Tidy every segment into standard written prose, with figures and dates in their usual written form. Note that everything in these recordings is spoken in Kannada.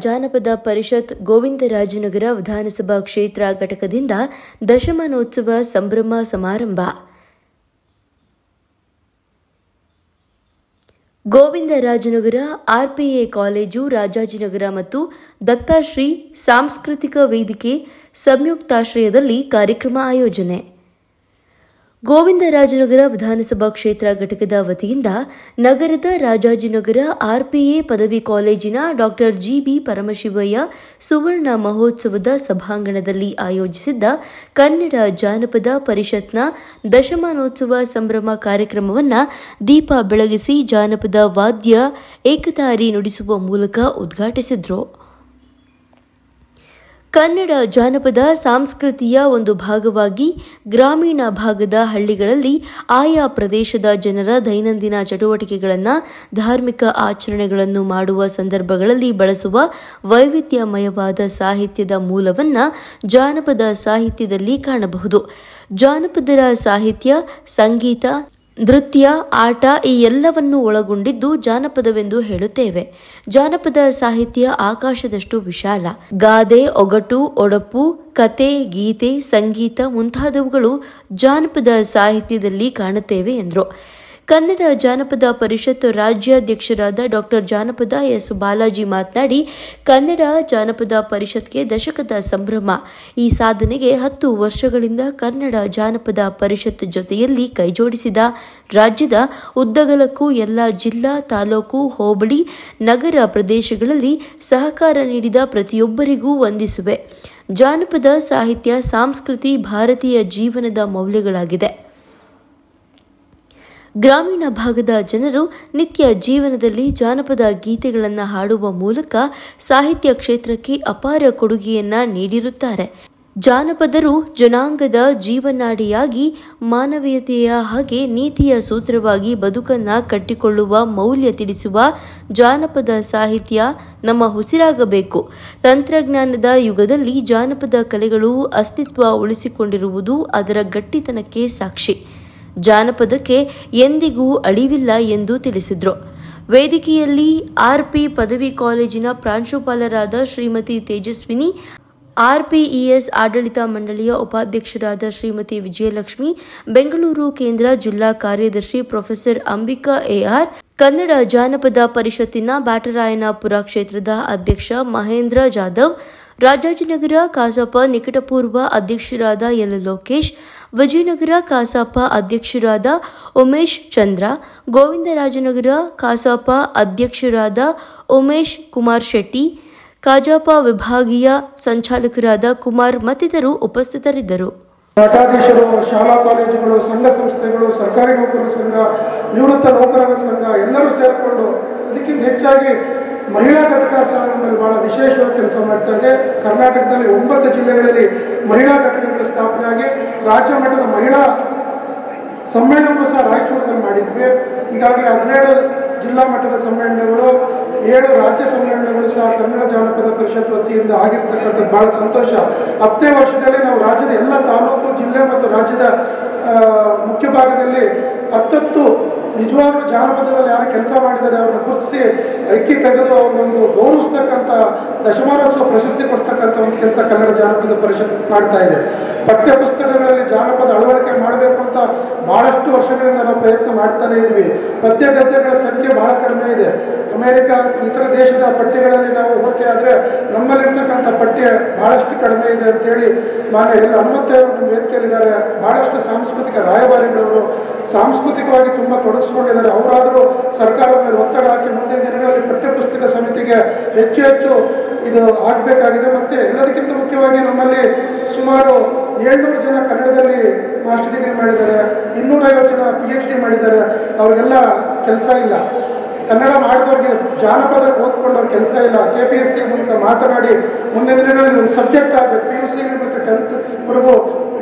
ಜಾನಪದ ಪರಿಷತ್ ಗೋವಿಂದರಾಜನಗರ ವಿಧಾನಸಭಾ ಕ್ಷೇತ್ರ ಘಟಕದಿಂದ ದಶಮಾನೋತ್ಸವ ಸಂಭ್ರಮ ಸಮಾರಂಭ. ಗೋವಿಂದರಾಜನಗರ ಆರ್ಪಿಎ ಕಾಲೇಜು, ರಾಜಾಜಿನಗರ ಮತ್ತು ದತ್ತಾಶ್ರೀ ಸಾಂಸ್ಕೃತಿಕ ವೇದಿಕೆ ಸಂಯುಕ್ತಾಶ್ರಯದಲ್ಲಿ ಕಾರ್ಯಕ್ರಮ ಆಯೋಜನೆ. ಗೋವಿಂದರಾಜನಗರ ವಿಧಾನಸಭಾ ಕ್ಷೇತ್ರ ಘಟಕದ ವತಿಯಿಂದ ನಗರದ ರಾಜಾಜಿನಗರ ಆರ್ಪಿಎ ಪದವಿ ಕಾಲೇಜಿನ ಡಾ ಜಿಬಿ ಪರಮಶಿವಯ್ಯ ಸುವರ್ಣ ಮಹೋತ್ಸವದ ಸಭಾಂಗಣದಲ್ಲಿ ಆಯೋಜಿಸಿದ್ದ ಕನ್ನಡ ಜಾನಪದ ಪರಿಷತ್ನ ದಶಮಾನೋತ್ಸವ ಸಂಭ್ರಮ ಕಾರ್ಯಕ್ರಮವನ್ನು ದೀಪ ಬೆಳಗಿಸಿ ಜಾನಪದ ವಾದ್ಯ ಏಕತಾರಿ ನುಡಿಸುವ ಮೂಲಕ ಉದ್ಘಾಟಿಸಿದರು. ಕನ್ನಡ ಜಾನಪದ ಸಂಸ್ಕೃತಿಯ ಒಂದು ಭಾಗವಾಗಿ ಗ್ರಾಮೀಣ ಭಾಗದ ಹಳ್ಳಿಗಳಲ್ಲಿ ಆಯಾ ಪ್ರದೇಶದ ಜನರ ದೈನಂದಿನ ಚಟುವಟಿಕೆಗಳನ್ನು, ಧಾರ್ಮಿಕ ಆಚರಣೆಗಳನ್ನು ಮಾಡುವ ಸಂದರ್ಭಗಳಲ್ಲಿ ಬಳಸುವ ವೈವಿಧ್ಯಮಯವಾದ ಸಾಹಿತ್ಯದ ಮೂಲವನ್ನು ಜಾನಪದ ಸಾಹಿತ್ಯದಲ್ಲಿ ಕಾಣಬಹುದು. ಜಾನಪದರ ಸಾಹಿತ್ಯ, ಸಂಗೀತ, ನೃತ್ಯ, ಆಟ ಈ ಎಲ್ಲವನ್ನೂ ಒಳಗೊಂಡಿದ್ದು ಜಾನಪದವೆಂದು ಹೇಳುತ್ತೇವೆ. ಜಾನಪದ ಸಾಹಿತ್ಯ ಆಕಾಶದಷ್ಟು ವಿಶಾಲ. ಗಾದೆ, ಒಗಟು, ಒಡಪು, ಕತೆ, ಗೀತೆ, ಸಂಗೀತ ಮುಂತಾದವುಗಳು ಜಾನಪದ ಸಾಹಿತ್ಯದಲ್ಲಿ ಕಾಣುತ್ತೇವೆ ಎಂದರು. ಕನ್ನಡ ಜಾನಪದ ಪರಿಷತ್ ರಾಜ್ಯಾಧ್ಯಕ್ಷರಾದ ಡಾ ಜಾನಪದ ಎಸ್ ಬಾಲಾಜಿ ಮಾತನಾಡಿ, ಕನ್ನಡ ಜಾನಪದ ಪರಿಷತ್ಗೆ ದಶಕದ ಸಂಭ್ರಮ. ಈ ಸಾಧನೆಗೆ 10 ವರ್ಷಗಳಿಂದ ಕನ್ನಡ ಜಾನಪದ ಪರಿಷತ್ ಜೊತೆಯಲ್ಲಿ ಕೈಜೋಡಿಸಿದ ರಾಜ್ಯದ ಉದ್ದಗಲಕ್ಕೂ ಎಲ್ಲ ಜಿಲ್ಲಾ, ತಾಲೂಕು, ಹೋಬಳಿ, ನಗರ ಪ್ರದೇಶಗಳಲ್ಲಿ ಸಹಕಾರ ನೀಡಿದ ಪ್ರತಿಯೊಬ್ಬರಿಗೂ ವಂದಿಸುವೆ. ಜಾನಪದ ಸಾಹಿತ್ಯ, ಸಂಸ್ಕೃತಿ ಭಾರತೀಯ ಜೀವನದ ಮೌಲ್ಯಗಳಾಗಿದೆ. ಗ್ರಾಮೀಣ ಭಾಗದ ಜನರು ನಿತ್ಯ ಜೀವನದಲ್ಲಿ ಜಾನಪದ ಗೀತೆಗಳನ್ನು ಹಾಡುವ ಮೂಲಕ ಸಾಹಿತ್ಯ ಕ್ಷೇತ್ರಕ್ಕೆ ಅಪಾರ ಕೊಡುಗೆಯನ್ನ ನೀಡಿರುತ್ತಾರೆ. ಜಾನಪದರು ಜನಾಂಗದ ಜೀವನಾಡಿಯಾಗಿ ಮಾನವೀಯತೆಯ ಹಾಗೆ ನೀತಿಯ ಸೂತ್ರವಾಗಿ ಬದುಕನ್ನ ಕಟ್ಟಿಕೊಳ್ಳುವ ಮೌಲ್ಯ ತಿಳಿಸುವ ಜಾನಪದ ಸಾಹಿತ್ಯ ನಮ್ಮ ಉಸಿರಾಗಬೇಕು. ತಂತ್ರಜ್ಞಾನದ ಯುಗದಲ್ಲಿ ಜಾನಪದ ಕಲೆಗಳು ಅಸ್ತಿತ್ವ ಉಳಿಸಿಕೊಂಡಿರುವುದು ಅದರ ಗಟ್ಟಿತನಕ್ಕೆ ಸಾಕ್ಷಿ. ಜಾನಪದಕ್ಕೆ ಎಂದಿಗೂ ಅಳಿವಿಲ್ಲ ಎಂದು ತಿಳಿಸಿದರು. ವೇದಿಕೆಯಲ್ಲಿ ಆರ್ಪಿ ಪದವಿ ಕಾಲೇಜಿನ ಪ್ರಾಂಶುಪಾಲರಾದ ಶ್ರೀಮತಿ ತೇಜಸ್ವಿನಿ, ಆರ್ಪಿಇಎಸ್ ಆಡಳಿತ ಮಂಡಳಿಯ ಉಪಾಧ್ಯಕ್ಷರಾದ ಶ್ರೀಮತಿ ವಿಜಯಲಕ್ಷ್ಮಿ, ಬೆಂಗಳೂರು ಕೇಂದ್ರ ಜಿಲ್ಲಾ ಕಾರ್ಯದರ್ಶಿ ಪ್ರೊಫೆಸರ್ ಅಂಬಿಕಾ ಎಆರ್, ಕನ್ನಡ ಜಾನಪದ ಪರಿಷತ್ತಿನ ಬ್ಯಾಟರಾಯನಪುರ ಕ್ಷೇತ್ರದ ಅಧ್ಯಕ್ಷ ಮಹೇಂದ್ರ ಜಾಧವ್, ರಾಜಾಜಿನಗರ ಕಸಾಪ ನಿಕಟಪೂರ್ವ ಅಧ್ಯಕ್ಷರಾದ ಎಲ್ ಲೋಕೇಶ್, ವಿಜಯನಗರ ಕಸಾಪ ಅಧ್ಯಕ್ಷರಾದ ಉಮೇಶ್ ಚಂದ್ರ, ಗೋವಿಂದರಾಜನಗರ ಕಸಾಪ ಅಧ್ಯಕ್ಷರಾದ ಉಮೇಶ್ ಕುಮಾರ್ ಶೆಟ್ಟಿ, ಕಜಾಪ ವಿಭಾಗೀಯ ಸಂಚಾಲಕರಾದ ಕುಮಾರ್ ಮತ್ತಿತರರು ಉಪಸ್ಥಿತರಿದ್ದರು. ಮಠಾಧೀಶರು, ಶಾಲಾ ಕಾಲೇಜುಗಳು, ಸಂಘ ಸಂಸ್ಥೆಗಳು, ಸರ್ಕಾರಿ ನೌಕರರ ಸಂಘ, ನಿವೃತ್ತ ನೌಕರರ ಸಂಘ ಎಲ್ಲರೂ ಸೇರಿಕೊಂಡು ಅದಕ್ಕಿಂತ ಹೆಚ್ಚಾಗಿ ಮಹಿಳಾ ಘಟಕ ಸಹ ನಮ್ಮಲ್ಲಿ ಬಹಳ ವಿಶೇಷವಾಗಿ ಕೆಲಸ ಮಾಡ್ತಾ ಇದೆ. ಕರ್ನಾಟಕದಲ್ಲಿ 9 ಜಿಲ್ಲೆಗಳಲ್ಲಿ ಮಹಿಳಾ ಘಟಕಗಳು ಸ್ಥಾಪನೆ ಆಗಿ ರಾಜ್ಯ ಮಟ್ಟದ ಮಹಿಳಾ ಸಮ್ಮೇಳನವೂ ಸಹ ರಾಯಚೂರಿನಲ್ಲಿ ಮಾಡಿದ್ವಿ. ಈಗಾಗಲೇ 17 ಜಿಲ್ಲಾ ಮಟ್ಟದ ಸಮ್ಮೇಳನಗಳು, 7 ರಾಜ್ಯ ಸಮ್ಮೇಳನಗಳು ಸಹ ಕನ್ನಡ ಜಾನಪದ ಪರಿಷತ್ ವತಿಯಿಂದ ಆಗಿರ್ತಕ್ಕಂಥದ್ದು ಬಹಳ ಸಂತೋಷ. 10ನೇ ವರ್ಷದಲ್ಲಿ ನಾವು ರಾಜ್ಯದ ಎಲ್ಲ ತಾಲೂಕು, ಜಿಲ್ಲೆ ಮತ್ತು ರಾಜ್ಯದ ಮುಖ್ಯ ಭಾಗದಲ್ಲಿ 10 ನಿಜವಾಗ್ಲೂ ಜಾನಪದದಲ್ಲಿ ಯಾರು ಕೆಲಸ ಮಾಡಿದ್ದಾರೆ ಅವ್ರನ್ನ ಗುರುತಿಸಿ ಅಕ್ಕಿ ತೆಗೆದು ಅವ್ರಿಗೊಂದು ಗೌರವಿಸ್ತಕ್ಕಂಥ ದಶಮಾನೋತ್ಸವ ಪ್ರಶಸ್ತಿ ಕೊಡ್ತಕ್ಕಂಥ ಒಂದು ಕೆಲಸ ಕನ್ನಡ ಜಾನಪದ ಪರಿಷತ್ ಮಾಡ್ತಾ ಇದೆ. ಪಠ್ಯ ಪುಸ್ತಕಗಳಲ್ಲಿ ಜಾನಪದ ಅಳವಡಿಕೆ ಮಾಡಬೇಕು ಅಂತ ಬಹಳಷ್ಟು ವರ್ಷಗಳಿಂದ ನಾವು ಪ್ರಯತ್ನ ಮಾಡ್ತಾನೆ ಇದ್ವಿ. ಪದ್ಯ ಗದ್ಯಗಳ ಸಂಖ್ಯೆ ಬಹಳ ಕಡಿಮೆ ಇದೆ. ಅಮೆರಿಕ, ಇತರ ದೇಶದ ಪಠ್ಯಗಳಲ್ಲಿ ನಾವು ಹೋಲಿಕೆ ಆದರೆ ನಮ್ಮಲ್ಲಿರ್ತಕ್ಕಂಥ ಪಠ್ಯ ಬಹಳಷ್ಟು ಕಡಿಮೆ ಇದೆ ಅಂತೇಳಿ ಮಾನ್ಯ ಎಲ್ಲ ಹನುಮಂತೇವರು ನಮ್ಮ ವೇದಿಕೆಯಲ್ಲಿದ್ದಾರೆ. ಬಹಳಷ್ಟು ಸಾಂಸ್ಕೃತಿಕ ರಾಯಭಾರಿಗಳವರು ಸಾಂಸ್ಕೃತಿಕವಾಗಿ ತುಂಬ ತೊಡಗಿಸ್ಕೊಂಡಿದ್ದಾರೆ. ಅವರಾದರೂ ಸರ್ಕಾರದ ಮೇಲೆ ಒತ್ತಡ ಹಾಕಿ ಮುಂದಿನ ದಿನಗಳಲ್ಲಿ ಪಠ್ಯಪುಸ್ತಕ ಸಮಿತಿಗೆ ಹೆಚ್ಚು ಇದು ಆಗಬೇಕಾಗಿದೆ. ಮತ್ತು ಎಲ್ಲದಕ್ಕಿಂತ ಮುಖ್ಯವಾಗಿ ನಮ್ಮಲ್ಲಿ ಸುಮಾರು 700 ಜನ ಕನ್ನಡದಲ್ಲಿ ಮಾಸ್ಟರ್ ಡಿಗ್ರಿ ಮಾಡಿದ್ದಾರೆ, 250 ಜನ PhD ಮಾಡಿದ್ದಾರೆ. ಅವ್ರಿಗೆಲ್ಲ ಕೆಲಸ ಇಲ್ಲ. ಕನ್ನಡ ಮಾಡಿದವ್ರಿಗೆ ಜಾನಪದ ಓದ್ಕೊಂಡವ್ರ ಕೆಲಸ ಇಲ್ಲ. KPSC ಮೂಲಕ ಮಾತನಾಡಿ ಮುಂದಿನ ದಿನಗಳಲ್ಲಿ ಒಂದು ಸಬ್ಜೆಕ್ಟ್ ಆಗಬೇಕು. PUC ಮತ್ತು 10th ವರೆಗೂ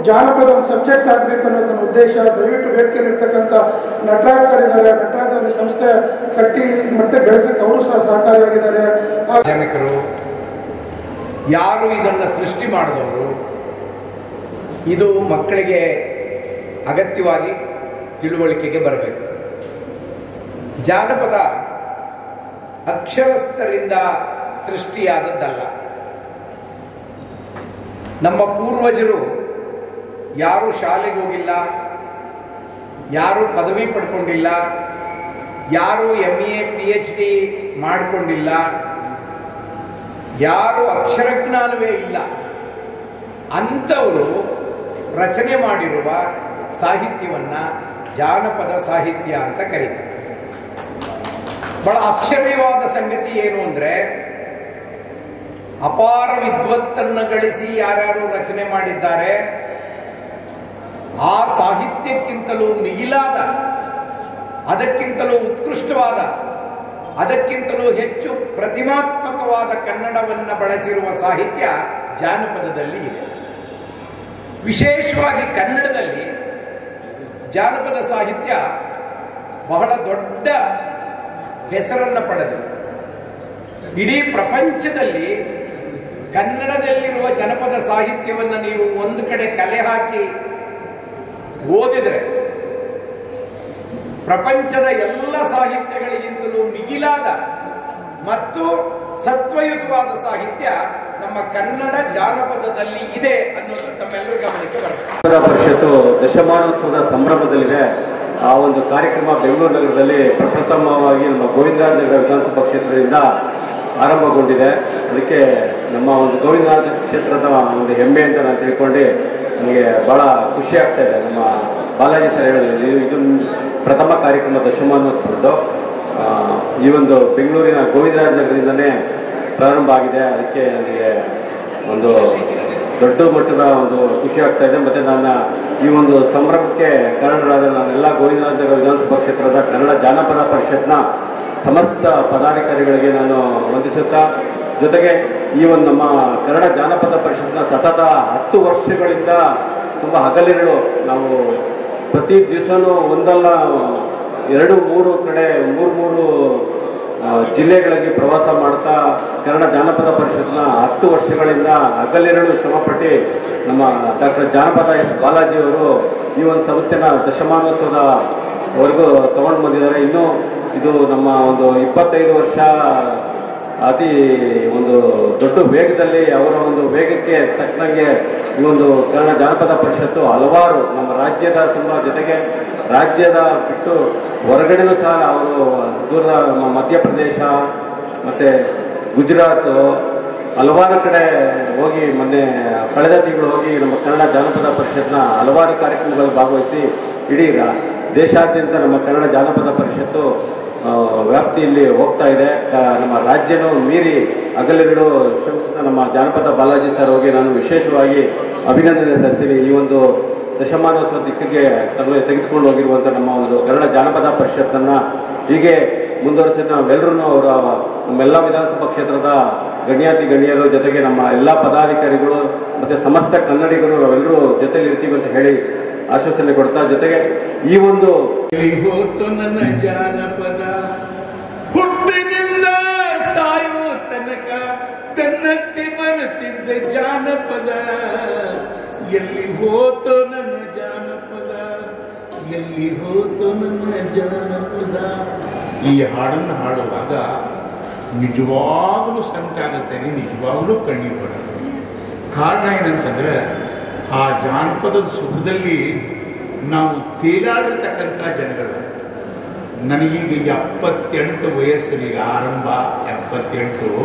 ಜಾನಪದ ಒಂದು ಸಬ್ಜೆಕ್ಟ್ ಆಗಬೇಕು ಅನ್ನೋದು ನನ್ನ ಉದ್ದೇಶ. ದಯವಿಟ್ಟು ವೇದಿಕೆಯಲ್ಲಿರ್ತಕ್ಕಂಥ ನಟರಾಜ್ ಸರ್ ಇದ್ದಾರೆ. ನಟರಾಜ್ ಅವರ ಸಂಸ್ಥೆ ಕಟ್ಟಿ ಮಟ್ಟಕ್ಕೆ ಬೆಳೆಸಕ್ಕೆ ಅವರು ಸಹ ಸಹಕಾರಿಯಾಗಿದ್ದಾರೆ. ಜನಕರು ಯಾರು ಇದನ್ನು ಸೃಷ್ಟಿ ಮಾಡಿದವರು, ಇದು ಮಕ್ಕಳಿಗೆ ಅಗತ್ಯವಾಗಿ ತಿಳುವಳಿಕೆಗೆ ಬರಬೇಕು. ಜಾನಪದ ಅಕ್ಷರಸ್ಥರಿಂದ ಸೃಷ್ಟಿಯಾದದ್ದಲ್ಲ. ನಮ್ಮ ಪೂರ್ವಜರು ಯಾರು ಶಾಲೆಗೆ ಹೋಗಿಲ್ಲ, ಯಾರು ಪದವಿ ಪಡ್ಕೊಂಡಿಲ್ಲ, ಯಾರು MA PhD ಮಾಡಿಕೊಂಡಿಲ್ಲ, ಯಾರು ಅಕ್ಷರಜ್ಞಾನವೇ ಇಲ್ಲ ಅಂಥವರು ರಚನೆ ಮಾಡಿರುವ ಸಾಹಿತ್ಯವನ್ನ ಜಾನಪದ ಸಾಹಿತ್ಯ ಅಂತ ಕರೀತಾರೆ. ಬಹಳ ಆಶ್ಚರ್ಯವಾದ ಸಂಗತಿ ಏನು ಅಂದ್ರೆ, ಅಪಾರ ವಿದ್ವತ್ತನ್ನು ಗಳಿಸಿ ಯಾರ್ಯಾರು ರಚನೆ ಮಾಡಿದ್ದಾರೆ, ಆ ಸಾಹಿತ್ಯಕ್ಕಿಂತಲೂ ಮಿಗಿಲಾದ, ಅದಕ್ಕಿಂತಲೂ ಉತ್ಕೃಷ್ಟವಾದ, ಅದಕ್ಕಿಂತಲೂ ಹೆಚ್ಚು ಪ್ರತಿಮಾತ್ಮಕವಾದ ಕನ್ನಡವನ್ನು ಬಳಸಿರುವ ಸಾಹಿತ್ಯ ಜಾನಪದದಲ್ಲಿ ಇದೆ. ವಿಶೇಷವಾಗಿ ಕನ್ನಡದಲ್ಲಿ ಜಾನಪದ ಸಾಹಿತ್ಯ ಬಹಳ ದೊಡ್ಡ ಹೆಸರನ್ನು ಪಡೆದಿದೆ. ಇಡೀ ಪ್ರಪಂಚದಲ್ಲಿ ಕನ್ನಡದಲ್ಲಿರುವ ಜನಪದ ಸಾಹಿತ್ಯವನ್ನು ನೀವು ಒಂದು ಕಡೆ ಕಲೆ ಹಾಕಿ ಓದಿದರೆ ಪ್ರಪಂಚದ ಎಲ್ಲ ಸಾಹಿತ್ಯಗಳಿಗಿಂತಲೂ ಮಿಗಿಲಾದ ಮತ್ತು ಸತ್ವಯುತವಾದ ಸಾಹಿತ್ಯ ನಮ್ಮ ಕನ್ನಡ ಜಾನಪದದಲ್ಲಿ ಇದೆ ಅನ್ನೋದು ತಮ್ಮೆಲ್ಲರೂ ಗಮನಕ್ಕೆ ಬರುತ್ತೆ. ಪರಿಷತ್ತು ದಶಮಾನೋತ್ಸವದ ಸಂಭ್ರಮದಲ್ಲಿದೆ. ಆ ಒಂದು ಕಾರ್ಯಕ್ರಮ ಬೆಂಗಳೂರು ನಗರದಲ್ಲಿ ಪ್ರಪ್ರಥಮವಾಗಿ ನಮ್ಮ ಗೋವಿಂದರಾಜನಗರ ವಿಧಾನಸಭಾ ಕ್ಷೇತ್ರದಿಂದ ಆರಂಭಗೊಂಡಿದೆ. ಅದಕ್ಕೆ ನಮ್ಮ ಒಂದು ಗೋವಿಂದರಾಜ ಕ್ಷೇತ್ರದ ಒಂದು ಹೆಮ್ಮೆ ಅಂತ ನಾನು ತಿಳ್ಕೊಂಡು ನನಗೆ ಬಹಳ ಖುಷಿ ಆಗ್ತಾ ಇದೆ. ನಮ್ಮ ಬಾಲಾಜಿ ಸರ್ ಹೇಳಿದ್ರು, ಇದು ಪ್ರಥಮ ಕಾರ್ಯಕ್ರಮ ದಶಮಾನೋತ್ಸವದ್ದು ಈ ಒಂದು ಬೆಂಗಳೂರಿನ ಗೋವಿಂದರಾಜನಗರದಿಂದನೇ ಪ್ರಾರಂಭ ಆಗಿದೆ. ಅದಕ್ಕೆ ನನಗೆ ಒಂದು ದೊಡ್ಡ ಮಟ್ಟದ ಒಂದು ಖುಷಿ ಆಗ್ತಾ ಇದೆ. ಮತ್ತು ನನ್ನ ಈ ಒಂದು ಸಂಭ್ರಮಕ್ಕೆ ಕಾರಣರಾದ ನಾನೆಲ್ಲ ಗೋವಿಂದರಾಜನಗರ ವಿಧಾನಸಭಾ ಕ್ಷೇತ್ರದ ಕನ್ನಡ ಜಾನಪದ ಪರಿಷತ್ನ ಸಮಸ್ತ ಪದಾಧಿಕಾರಿಗಳಿಗೆ ನಾನು ವಂದಿಸುತ್ತಾ, ಜೊತೆಗೆ ಈ ಒಂದು ನಮ್ಮ ಕನ್ನಡ ಜಾನಪದ ಪರಿಷತ್ನ ಸತತ 10 ವರ್ಷಗಳಿಂದ ತುಂಬ ಹಗಲಿರುಳು ನಾವು ಪ್ರತಿ ದಿವಸನೂ ಒಂದಲ್ಲ 2-3 ಕಡೆ 3 ಜಿಲ್ಲೆಗಳಿಗೆ ಪ್ರವಾಸ ಮಾಡ್ತಾ ಕನ್ನಡ ಜಾನಪದ ಪರಿಷತ್ನ 10 ವರ್ಷಗಳಿಂದ ಹಗಲಿರುಳು ಶ್ರಮಪಟ್ಟು ನಮ್ಮ ಡಾಕ್ಟರ್ ಜಾನಪದ ಎಸ್ ಬಾಲಾಜಿಯವರು ಈ ಒಂದು ಸಂಸ್ಥೆನ ದಶಮಾನೋತ್ಸವದವರೆಗೂ ತಗೊಂಡು ಬಂದಿದ್ದಾರೆ. ಇನ್ನೂ ಇದು ನಮ್ಮ ಒಂದು 25 ವರ್ಷ ಅತಿ ಒಂದು ದೊಡ್ಡ ವೇಗದಲ್ಲಿ ಅವರ ಒಂದು ವೇಗಕ್ಕೆ ತಕ್ಕಂಗೆ ಈ ಒಂದು ಕನ್ನಡ ಜಾನಪದ ಪರಿಷತ್ತು ಹಲವಾರು ನಮ್ಮ ರಾಜ್ಯದ ಜೊತೆಗೆ ರಾಜ್ಯದ ಬಿಟ್ಟು ಹೊರಗಡೆನೂ ಸಹ ಅವರು ದೂರದ ಮಧ್ಯಪ್ರದೇಶ ಮತ್ತು ಗುಜರಾತ್ ಹಲವಾರು ಕಡೆ ಹೋಗಿ ಮೊನ್ನೆ ಕಳೆದ ತಿಂಗಳು ಹೋಗಿ ನಮ್ಮ ಕನ್ನಡ ಜಾನಪದ ಪರಿಷತ್ನ ಹಲವಾರು ಕಾರ್ಯಕ್ರಮಗಳಲ್ಲಿ ಭಾಗವಹಿಸಿ ಇಡೀ ದೇಶಾದ್ಯಂತ ನಮ್ಮ ಕನ್ನಡ ಜಾನಪದ ಪರಿಷತ್ತು ವ್ಯಾಪ್ತಿಯಲ್ಲಿ ಹೋಗ್ತಾ ಇದೆ. ನಮ್ಮ ರಾಜ್ಯನೂ ಮೀರಿ ಹಗಲಿರುಳು ಶ್ರಮಿಸಿದ ನಮ್ಮ ಜಾನಪದ ಬಾಲಾಜಿ ಸರ್ ಹೋಗಿ ನಾನು ವಿಶೇಷವಾಗಿ ಅಭಿನಂದನೆ ಸಲ್ಲಿಸಿ ಈ ಒಂದು ದಶಮಾನೋತ್ಸವ ದಿಕ್ಕಿಗೆ ತೆಗೆದುಕೊಂಡು ಹೋಗಿರುವಂಥ ನಮ್ಮ ಒಂದು ಕನ್ನಡ ಜಾನಪದ ಪರಿಷತ್ತನ್ನು ಹೀಗೆ ಮುಂದುವರಿಸಿ ನಾವೆಲ್ಲರೂ ಅವರ ನಮ್ಮೆಲ್ಲ ವಿಧಾನಸಭಾ ಕ್ಷೇತ್ರದ ಗಣ್ಯಾತಿ ಗಣ್ಯರು ಜೊತೆಗೆ ನಮ್ಮ ಎಲ್ಲ ಪದಾಧಿಕಾರಿಗಳು ಮತ್ತು ಸಮಸ್ತ ಕನ್ನಡಿಗರು ನಾವೆಲ್ಲರೂ ಜೊತೆಲಿ ಇರ್ತೀವಿ ಅಂತ ಹೇಳಿ ಆಶ್ವಾಸನೆ ಕೊಡ್ತಾ, ಜೊತೆಗೆ ಈ ಒಂದು ಹೋತು ನನ್ನ ಜಾನಪದ ಹುಟ್ಟಿನಿಂದ ಸಾಯುವ ತನಕ ಬೆನ್ನತ್ತಿ ಬರುತ್ತಿದ್ದ ಜಾನಪದ, ಎಲ್ಲಿ ಹೋತು ನನ್ನ ಜಾನಪದ, ಎಲ್ಲಿ ಹೋತು ನನ್ನ ಜಾನಪದ. ಈ ಹಾಡನ್ನು ಹಾಡುವಾಗ ನಿಜವಾಗಲೂ ಸಂತಾಗುತ್ತೆ, ನಿಜವಾಗಲೂ ಕಣ್ಣೀರು ಬರುತ್ತೆ. ಕಾರಣ ಏನಂತಂದ್ರೆ ಆ ಜಾನಪದದ ಸುಖದಲ್ಲಿ ನಾವು ತೇಲಾಡಿರ್ತಕ್ಕಂಥ ಜನಗಳು. ನನಗೀಗ 78 ವಯಸ್ಸಿಗೆ ಆರಂಭ, 78.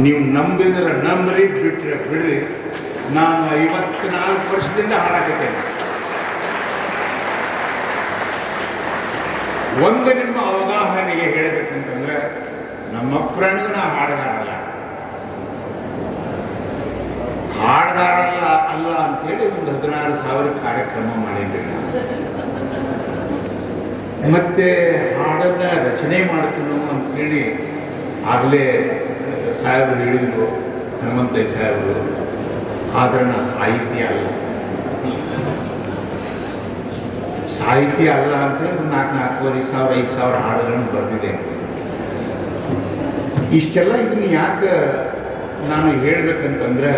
ನೀವು ನಂಬಿದ್ರೆ ನಂಬ್ರಿ, ಬಿಟ್ಟರೆ ಬಿಡ್ರಿ. ನಾನು 54 ವರ್ಷದಿಂದ ಹಾಡಾಕತ್ತೇನೆ. ಒಂದು ನಿಮ್ಮ ಅವಗಾಹನೆಗೆ ಹೇಳಬೇಕಂತಂದ್ರೆ, ನಮ್ಮ ಪ್ರಾಣಿಗೂ ನಾ ಹಾಡಗಾರಲ್ಲ ಅಲ್ಲ ಅಂತೇಳಿ ಒಂದು 16,000 ಕಾರ್ಯಕ್ರಮ ಮಾಡಿದ್ರಿ. ಮತ್ತೆ ಹಾಡನ್ನ ರಚನೆ ಮಾಡ್ತೀನೋ ಅಂತೇಳಿ ಆಗಲೇ ಸಾಹೇಬರು ಹೇಳಿದ್ರು, ಹನುಮಂತಯ್ಯ ಸಾಹೇಬರು. ಆದ್ರೆ ನಾ ಸಾಹಿತ್ಯ ಅಲ್ಲ ಅಂತೇಳಿ 4,000-5,000 ಹಾಡುಗಳನ್ನು ಬರೆದಿದ್ದೇನೆ. ಇಷ್ಟೆಲ್ಲ ಇದನ್ನ ಯಾಕೆ ನಾನು ಹೇಳ್ಬೇಕಂತಂದ್ರೆ,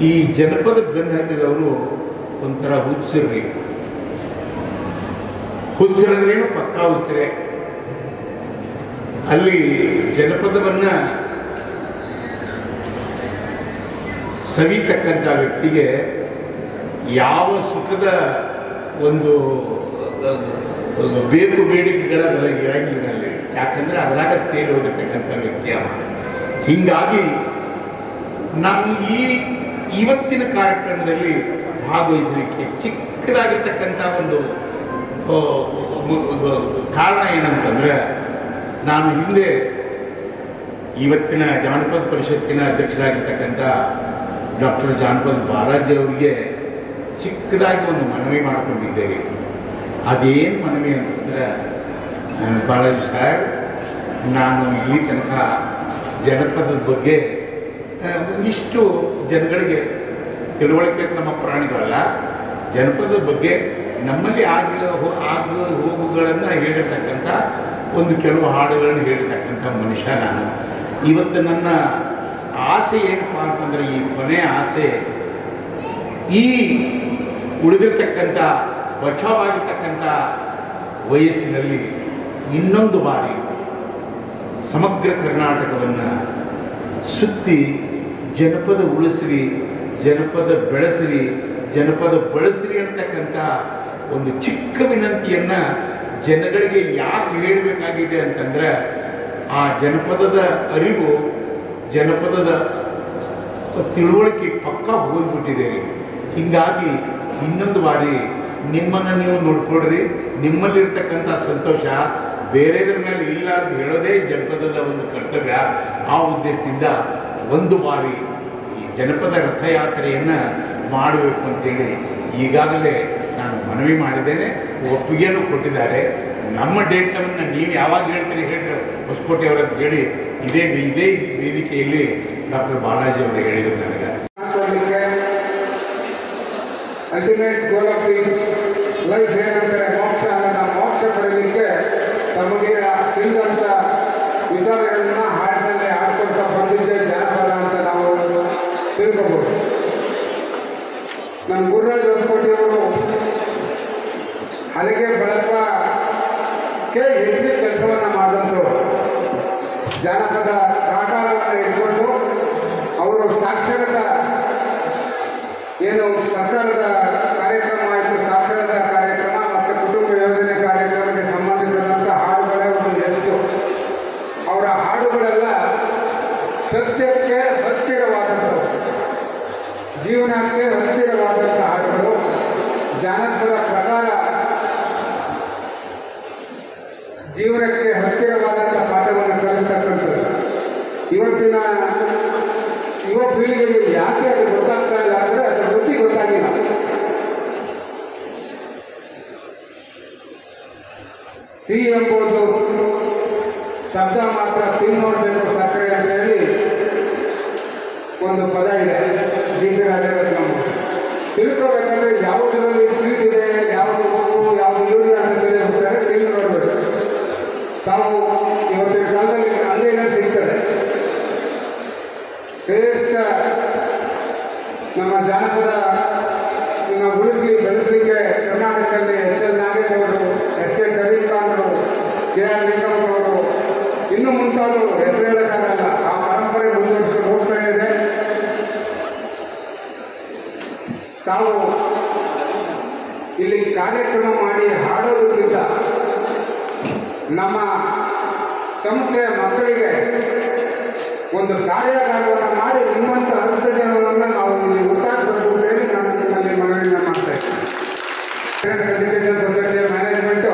ಈ ಜನಪದ ಬೆನ್ನು ಹತ್ತಿದವರು ಒಂಥರ ಹುಚ್ಚರಂದ್ರೇನು ಪಕ್ಕಾ ಹುಚ್ಚರೆ. ಅಲ್ಲಿ ಜನಪದವನ್ನು ಸವಿತಕ್ಕಂಥ ವ್ಯಕ್ತಿಗೆ ಯಾವ ಸುಖದ ಒಂದು ಬೇಕು ಬೇಡಿಕೆಗಳ ಇರಂಗಿಲ್ಲ ಅಲ್ಲಿ. ಯಾಕಂದರೆ ಅದರಾಗ ತೇಲಿ ಹೋಗಿರ್ತಕ್ಕಂಥ ವ್ಯಕ್ತಿ ಅವ. ಹೀಗಾಗಿ ನಾವು ಇವತ್ತಿನ ಕಾರ್ಯಕ್ರಮದಲ್ಲಿ ಭಾಗವಹಿಸಲಿಕ್ಕೆ ಚಿಕ್ಕದಾಗಿರ್ತಕ್ಕಂಥ ಒಂದು ಕಾರಣ ಏನಂತಂದರೆ, ನಾನು ಹಿಂದೆ ಇವತ್ತಿನ ಜಾನಪದ ಪರಿಷತ್ತಿನ ಅಧ್ಯಕ್ಷರಾಗಿರ್ತಕ್ಕಂಥ ಡಾಕ್ಟರ್ ಜಾನಪದ ಬಾಲಾಜಿ ಅವರಿಗೆ ಚಿಕ್ಕದಾಗಿ ಒಂದು ಮನವಿ ಮಾಡಿಕೊಂಡಿದ್ದೇವೆ. ಅದೇನು ಮನವಿ ಅಂತಂದರೆ, ಬಾಲಾಜಿ ಸಾಹೇಬ್, ನಾನು ಇಲ್ಲಿ ತನಕ ಜನಪದದ ಬಗ್ಗೆ ಒಂದಿಷ್ಟು ಜನಗಳಿಗೆ ತಿಳುವಳಿಕೆ, ನಮ್ಮ ಪ್ರಾಣಿಗಳಲ್ಲ, ಜನಪದದ ಬಗ್ಗೆ ನಮ್ಮಲ್ಲಿ ಹೋಗುಗಳನ್ನು ಹೇಳಿರ್ತಕ್ಕಂಥ ಒಂದು ಕೆಲವು ಹಾಡುಗಳನ್ನು ಹೇಳಿರ್ತಕ್ಕಂಥ ಮನುಷ್ಯ ನಾನು. ಇವತ್ತು ನನ್ನ ಆಸೆ ಏನಪ್ಪ ಅಂತಂದರೆ, ಈ ಕೊನೆಯ ಆಸೆ, ಈ ಉಳಿದಿರ್ತಕ್ಕಂಥ ಬಚಾವಾಗಿರ್ತಕ್ಕಂಥ ವಯಸ್ಸಿನಲ್ಲಿ ಇನ್ನೊಂದು ಬಾರಿ ಸಮಗ್ರ ಕರ್ನಾಟಕವನ್ನು ಸುತ್ತಿ ಜನಪದ ಉಳಿಸ್ರಿ, ಜನಪದ ಬೆಳೆಸ್ರಿ, ಜನಪದ ಬಳಸ್ರಿ ಅಂತಕ್ಕಂಥ ಒಂದು ಚಿಕ್ಕ ವಿನಂತಿಯನ್ನು ಜನಗಳಿಗೆ ಯಾಕೆ ಹೇಳಬೇಕಾಗಿದೆ ಅಂತಂದರೆ, ಆ ಜನಪದದ ಅರಿವು, ಜನಪದದ ತಿಳುವಳಿಕೆ ಪಕ್ಕ ಹೋಗಿಬಿಟ್ಟಿದೆ. ಹೀಗಾಗಿ ಇನ್ನೊಂದು ಬಾರಿ ನಿಮ್ಮನ್ನು ನೀವು ನೋಡ್ಕೊಳ್ರಿ. ನಿಮ್ಮಲ್ಲಿರ್ತಕ್ಕಂಥ ಸಂತೋಷ ಬೇರೆಯದ್ರ ಮೇಲೆ ಇಲ್ಲ ಅಂತ ಹೇಳೋದೇ ಜನಪದದ ಒಂದು ಕರ್ತವ್ಯ. ಆ ಉದ್ದೇಶದಿಂದ ಒಂದು ಬಾರಿ ಈ ಜನಪದ ರಥಯಾತ್ರೆಯನ್ನು ಮಾಡಬೇಕು ಅಂತೇಳಿ ಈಗಾಗಲೇ ನಾನು ಮನವಿ ಮಾಡಿದ್ದೇನೆ. ಒಪ್ಪಿಗೆಯನ್ನು ಕೊಟ್ಟಿದ್ದಾರೆ. ನಮ್ಮ ಡೇಟನ್ನು ನೀವು ಯಾವಾಗ ಹೇಳ್ತೀರಿ ಹೇಳಿ ಹೊಸಕೋಟೆ ಅವರಂತ ಹೇಳಿ ಇದೇ ವೇದಿಕೆಯಲ್ಲಿ ಡಾಕ್ಟರ್ ಬಾಲಾಜಿ ಅವರು ಹೇಳಿದರು ನನಗೆ. Ultimate goal of the life ಏನಂತಾರೆ, ಮೋಕ್ಷ. ನಾವು ಮೋಕ್ಷ ಪಡೆಯಲಿಕ್ಕೆ ತಮಗೆ ತಿಳಿದಂಥ ವಿಚಾರಗಳನ್ನ ಹಾಡಿನಲ್ಲಿ ಹಾಡ್ಕೊಳ್ತಾ ಬಂದಿದ್ದೆ ಜಾನಪದ ಅಂತ ನಾವು ತಿಳ್ಕೊಬೋದು. ನಮ್ಮ ಗುರುರಾಜ್ ಹೊಸಕೋಟೆಯವರು ಹಲಗೆ ಬಳಪಕ್ಕೆ ಹೆಚ್ಚು ಕೆಲಸವನ್ನು ಮಾಡಿದಂಥವ್ರು. ಜಾನಪದ ಪ್ರಾಕಾರವನ್ನು ಇಟ್ಕೊಂಡು ಅವರು ಸಾಕ್ಷರತಾ ಏನು ಸರ್ಕಾರದ ಕಾರ್ಯಕ್ರಮ ಆಯಿತು, ಸಾಕ್ಷರತಾ ಕಾರ್ಯಕ್ರಮ ಮತ್ತು ಕುಟುಂಬ ಯೋಜನೆ ಕಾರ್ಯಕ್ರಮಕ್ಕೆ ಸಂಬಂಧಿಸಿದಂಥ ಹಾಡುಗಳೇ ಒಂದು ಹೆಚ್ಚು. ಅವರ ಹಾಡುಗಳೆಲ್ಲ ಸತ್ಯಕ್ಕೆ ಹತ್ತಿರವಾದಂಥವು, ಜೀವನಕ್ಕೆ ಹತ್ತಿರವಾದಂಥ ಹಾಡುಗಳು. ಜಾನಪದ ಪ್ರಕಾರ ಜೀವನಕ್ಕೆ ಹತ್ತಿರವಾದಂಥ ಪಾಠವನ್ನು ಕಲಿಸ್ತಕ್ಕಂಥದ್ದು. ಇವತ್ತಿನ ಯುವ ಪೀಳಿಗೆಗೆ ಯಾಕೆ ಅದು ಗೊತ್ತಾಗ್ತಾ ಇಲ್ಲ ಅಂದರೆ ಅದರ ರುಚಿ ಗೊತ್ತಾಗಿಲ್ಲ. ಸಿಹಿ ಎಂಬುದು ಶಬ್ದ ಮಾತ್ರ, ತಿನ್ನೋಡ್ಬೇಕು ಸಕ್ಕರೆ ಅಂತ ಹೇಳಿ ಒಂದು ಪದ ಇದೆ ಜಿ ಪಿ ರಾಜರತ್ನಂ. ತಿಳ್ಕೋಬೇಕಂದ್ರೆ ಯಾವುದರಲ್ಲಿ ಸ್ವೀಟ್ ಇದೆ, ಯಾವುದು ಉಪ್ಪು, ಯಾವುದು ಯೂರಿಯಾ ಅಂತ ತಿಳಿಯಬೇಕಾದ್ರೆ ತಿಂದು ನೋಡಬೇಕು. ತಾವು ಇವತ್ತಿನ ಕಾಲದಲ್ಲಿ ಅಲ್ಲಿನ ಸಿಗ್ತದೆ. ಶ್ರೇಷ್ಠ ನಮ್ಮ ಜಾನಪದ ಉಳಿಸಿ ಬೆಳೆಸಲಿಕ್ಕೆ ಕರ್ನಾಟಕದಲ್ಲಿ ಎಚ್ ಎಲ್ ನಾಗೇಗೌಡರು, ಎಸ್ ಕೆ ಕರೀಂಖಾನ್ರು, ಕೆ ಆರ್ ಲಿಂಗಮ್ಮನವರು, ಇನ್ನೂ ಮುಂತಾದವರು ಹೆಸರು ಹೇಳೋಕ್ಕಾಗಲ್ಲ. ಆ ಪರಂಪರೆ ಮುಂದುವರಿಸಿಕೊಂಡು ಹೋಗ್ತಾ ಇದೆ. ತಾವು ಇಲ್ಲಿ ಕಾರ್ಯಕ್ರಮ ಮಾಡಿ ಹಾಡೋದಕ್ಕಿಂತ ನಮ್ಮ ಸಂಸ್ಥೆಯ ಮಕ್ಕಳಿಗೆ ಒಂದು ಕಾರ್ಯಾಗಾರವನ್ನು ಮಾಡಿ ನಿಮ್ಮಂಥ 10 ಜನರನ್ನು ನಾವು ಇಲ್ಲಿ ಹುಟ್ಟಾಕಬೇಕು ಅಂತೇಳಿ ನಾನು ನಿಮ್ಮಲ್ಲಿ ಮನವಿಯನ್ನು ಮಾಡ್ತಾ ಇದ್ದೀನಿ. ಪೇರೆಂಟ್ಸ್ ಎಜುಕೇಷನ್ ಸೊಸೈಟಿಯ ಮ್ಯಾನೇಜ್ಮೆಂಟು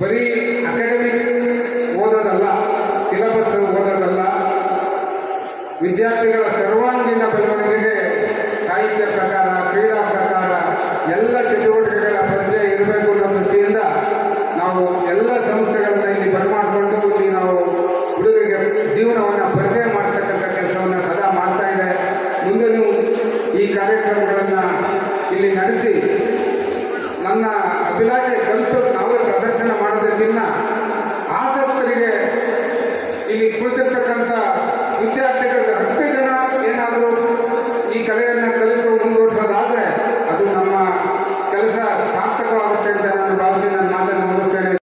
ಬರೀ ಅಕಾಡೆಮಿಕ್ ಓದೋದಲ್ಲ, ಸಿಲೆಬಸ್ ಓದೋದಲ್ಲ, ವಿದ್ಯಾರ್ಥಿಗಳ ಸರ್ವಾಂಗೀಣ ಬೆಳವಣಿಗೆಗೆ ಸಾಹಿತ್ಯ ಪ್ರಕಾರ, ಕ್ರೀಡಾ ಪ್ರಕಾರ ಎಲ್ಲ ಚಟುವಟಿಕೆಗಳ ಪರಿಚಯ ಇರಬೇಕು ಅನ್ನೋ ದೃಷ್ಟಿಯಿಂದ ನಾವು ಎಲ್ಲ ಸಂಸ್ಥೆಗಳನ್ನು ಇಲ್ಲಿ ಬರಮಾಡಿಕೊಂಡು ಇಲ್ಲಿ ನಾವು ಹುಡುಗರಿಗೆ ಜೀವನವನ್ನು ಪರಿಚಯ ಮಾಡ್ತಕ್ಕಂಥ ಕೆಲಸವನ್ನು ಸದಾ ಮಾಡ್ತಾ ಇದೆ. ಮುಂದೆಯೂ ಈ ಕಾರ್ಯಕ್ರಮಗಳನ್ನು ಇಲ್ಲಿ ನಡೆಸಿ ನನ್ನ ಅಭಿಲಾಷೆ ಕಲಿತು ನಾವೇ ಪ್ರದರ್ಶನ ಮಾಡೋದಕ್ಕಿಂತ ಆಸಕ್ತರಿಗೆ ಇಲ್ಲಿ ಕುಳಿತ